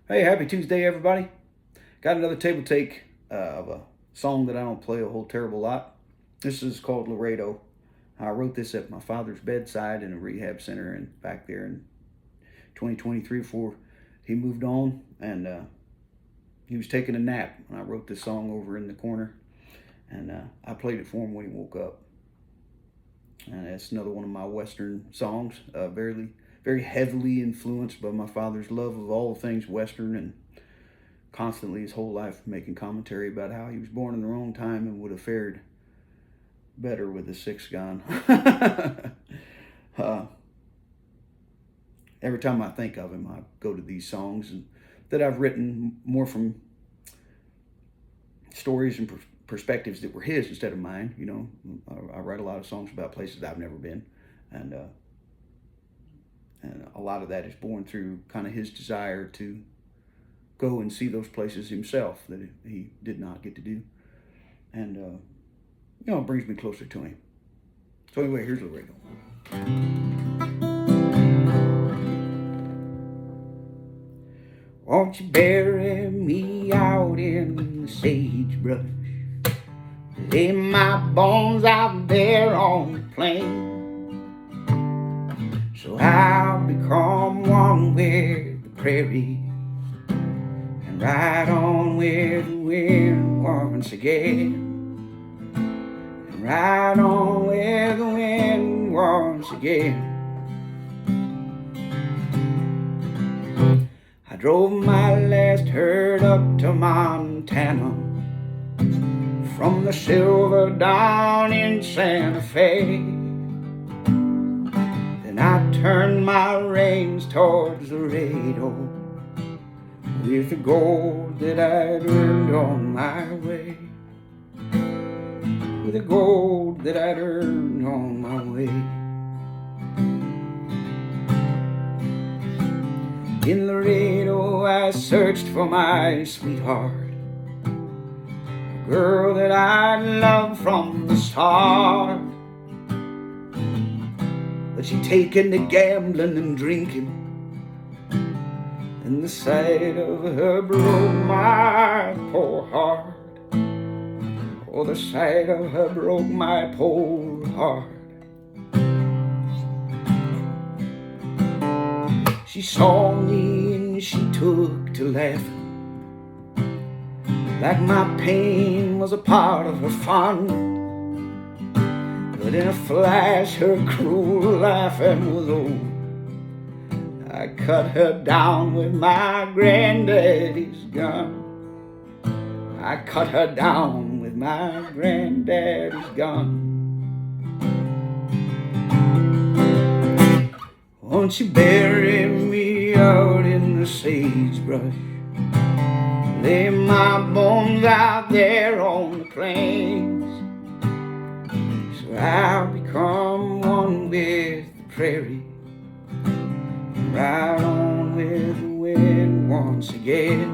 Hey, happy Tuesday, everybody. Got another table take of a song that I don't play a whole terrible lot. This is called Laredo. I wrote this at my father's bedside in a rehab center and back there in 2023 before he moved on. And he was taking a nap. And I wrote this song over in the corner. And I played it for him when he woke up. And it's another one of my Western songs, very heavily influenced by my father's love of all things Western and constantly his whole life making commentary about how he was born in the wrong time and would have fared better with the six gun. uh, every time I think of him, I go to these songs that I've written more from stories and perspectives that were his instead of mine. You know, I write a lot of songs about places I've never been, and a lot of that is born through kind of his desire to go and see those places himself that he did not get to do, and it brings me closer to him. So anyway, here's Laredo. Won't you bury me out in the sagebrush? Lay my bones out there on the plain, so I'll become one with the prairie and ride on with the wind once again, and ride on with the wind once again. I drove my last herd up to Montana from the Silver Dawn in Santa Fe. Then I turned my reins towards Laredo with the gold that I'd earned on my way, with the gold that I'd earned on my way. In Laredo I searched for my sweetheart, a girl that I'd loved from the start, but she'd taken to gambling and drinking, and the sight of her broke my poor heart. Oh, the sight of her broke my poor heart. She saw me and she took to laughing, like my pain was a part of her fun. But in a flash her cruel laughing was over. I cut her down with my granddaddy's gun. I cut her down with my granddaddy's gun. Won't you bury me out in the sagebrush? Lay my bones out there on the plains, so I'll become one with the prairie, ride on with the wind once again,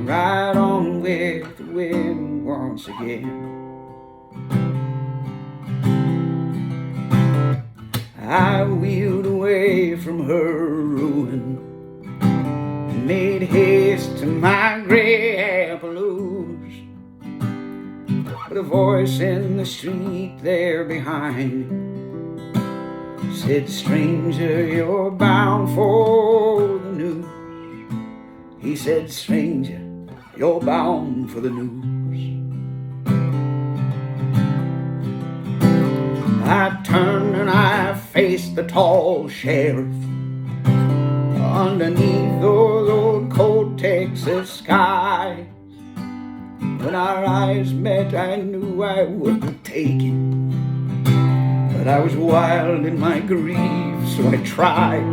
ride on with the wind once again. I wheeled away from her ruin and made haste to my gray Appaloos, but a voice in the street there behind said, "Stranger, you're bound for the news." He said, "Stranger, you're bound for the news." I turned and I faced the tall sheriff underneath those old cold Texas skies. When our eyes met, I knew I wouldn't take it, but I was wild in my grief, so I tried.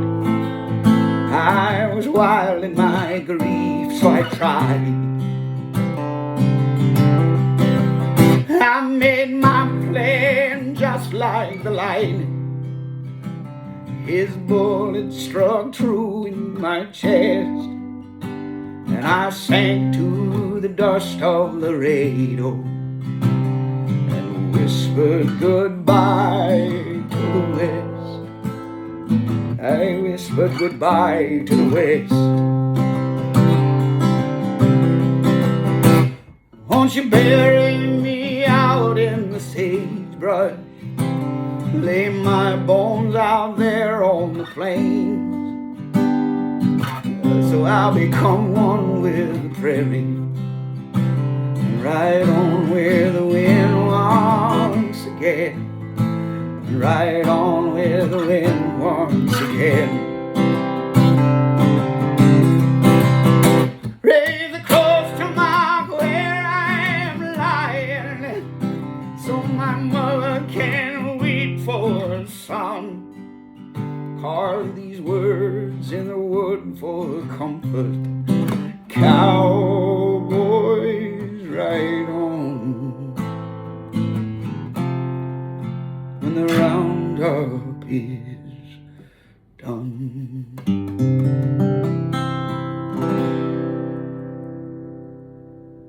I was wild in my grief, so I tried. I made my plan just like the lightning. His bullet struck true in my chest, and I sank to the dust of Laredo and whispered goodbye to the west. I whispered goodbye to the west. Won't you bury me out in the sagebrush? Lay my bones out there on the plains, so I'll become one with the prairie, and ride on where the wind wants again, and ride on where the wind wants again. Raise the clothes to mark where I am lying, so my mother can weep for her son. Carve these words in the wood for comfort. Cow